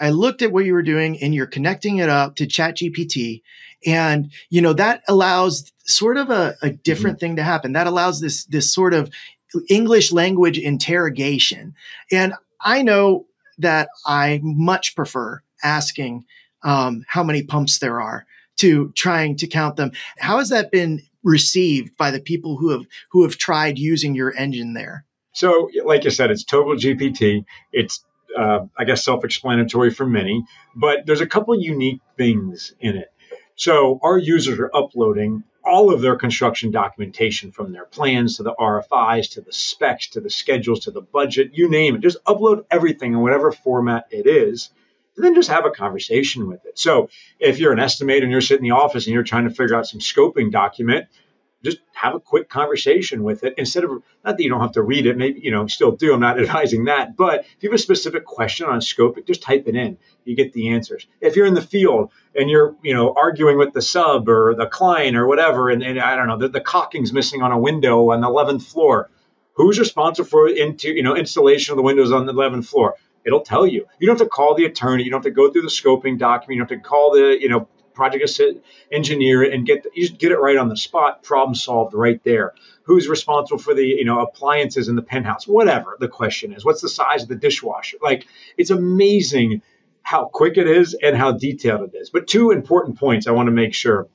I looked at what you were doing and you're connecting it up to ChatGPT. And, that allows sort of a different thing to happen. That allows this sort of English language interrogation. And I know that I much prefer asking how many pumps there are to trying to count them. How has that been received by the people who have tried using your engine there? So, like you said, it's Togal GPT. It's I guess self-explanatory for many, but there's a couple unique things in it. So our users are uploading all of their construction documentation, from their plans to the RFIs, to the specs, to the schedules, to the budget, you name it. Just upload everything in whatever format it is, and then just have a conversation with it. So if you're an estimator and you're sitting in the office and you're trying to figure out some scoping document, just have a quick conversation with it instead of, not that you don't have to read it, maybe, still do. I'm not advising that. But if you have a specific question on scoping, just type it in. You get the answers. If you're in the field and you're, arguing with the sub or the client or whatever, and I don't know, the caulking's missing on a window on the 11th floor, who's responsible for installation of the windows on the 11th floor? It'll tell you. You don't have to call the attorney. You don't have to go through the scoping document. You don't have to call the, project engineer and you just get it right on the spot, problem solved right there. Who's responsible for the, appliances in the penthouse? Whatever the question is. What's the size of the dishwasher? Like, it's amazing how quick it is and how detailed it is. But two important points I want to make sure,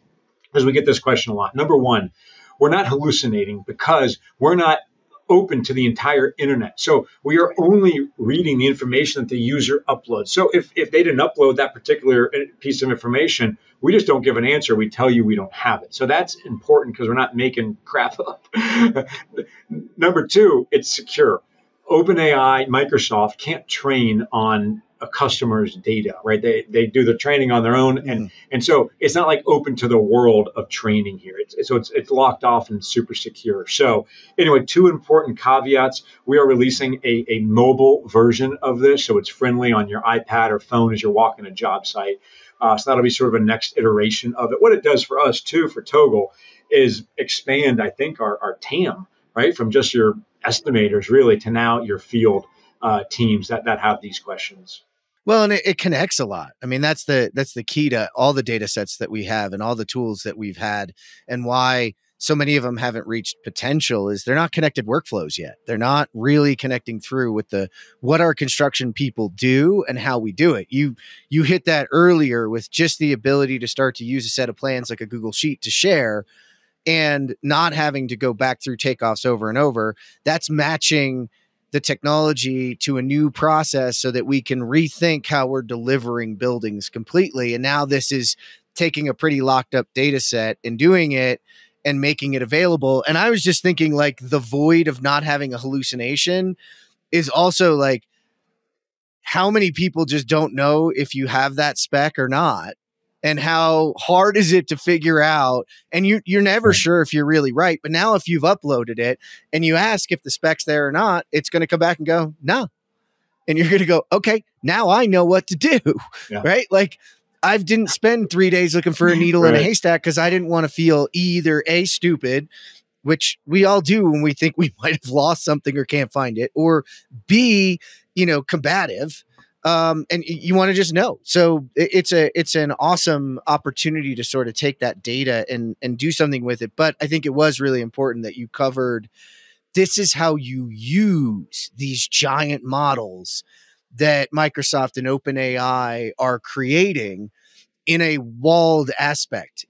because we get this question a lot. Number one, we're not hallucinating because we're not open to the entire internet. So we are only reading the information that the user uploads. So if they didn't upload that particular piece of information, we just don't give an answer. We tell you we don't have it. So that's important because we're not making crap up. Number two, it's secure. OpenAI, Microsoft can't train on a customer's data, right? They do the training on their own. And so it's not like open to the world of training here. It's locked off and super secure. So anyway, two important caveats. We are releasing a mobile version of this. So it's friendly on your iPad or phone as you're walking a job site. So that'll be sort of a next iteration of it. What it does for us too, for Togal, is expand, I think, our TAM, right? From just your estimators really to now your field teams that have these questions. Well, and it connects a lot. I mean, that's the key to all the data sets that we have and all the tools that we've had, and why so many of them haven't reached potential is they're not connected workflows yet. They're not really connecting through with what our construction people do and how we do it. You hit that earlier with just the ability to start to use a set of plans like a Google Sheet to share, and not having to go back through takeoffs over and over. That's matching the technology to a new process so that we can rethink how we're delivering buildings completely. And now this is taking a pretty locked up data set and doing it and making it available. And I was just thinking, like, the void of not having a hallucination is also like, how many people just don't know if you have that spec or not? And how hard is it to figure out? And you're never sure if you're really right. But now if you've uploaded it and you ask if the spec's there or not, it's going to come back and go, no. And you're going to go, okay, now I know what to do. Yeah. Right? Like, I didn't spend 3 days looking for a needle in a haystack because I didn't want to feel either A, stupid, which we all do when we think we might have lost something or can't find it, or B, combative. And you want to just know. So it's an awesome opportunity to sort of take that data and do something with it. But I think it was really important that you covered, this is how you use these giant models that Microsoft and OpenAI are creating in a walled aspect.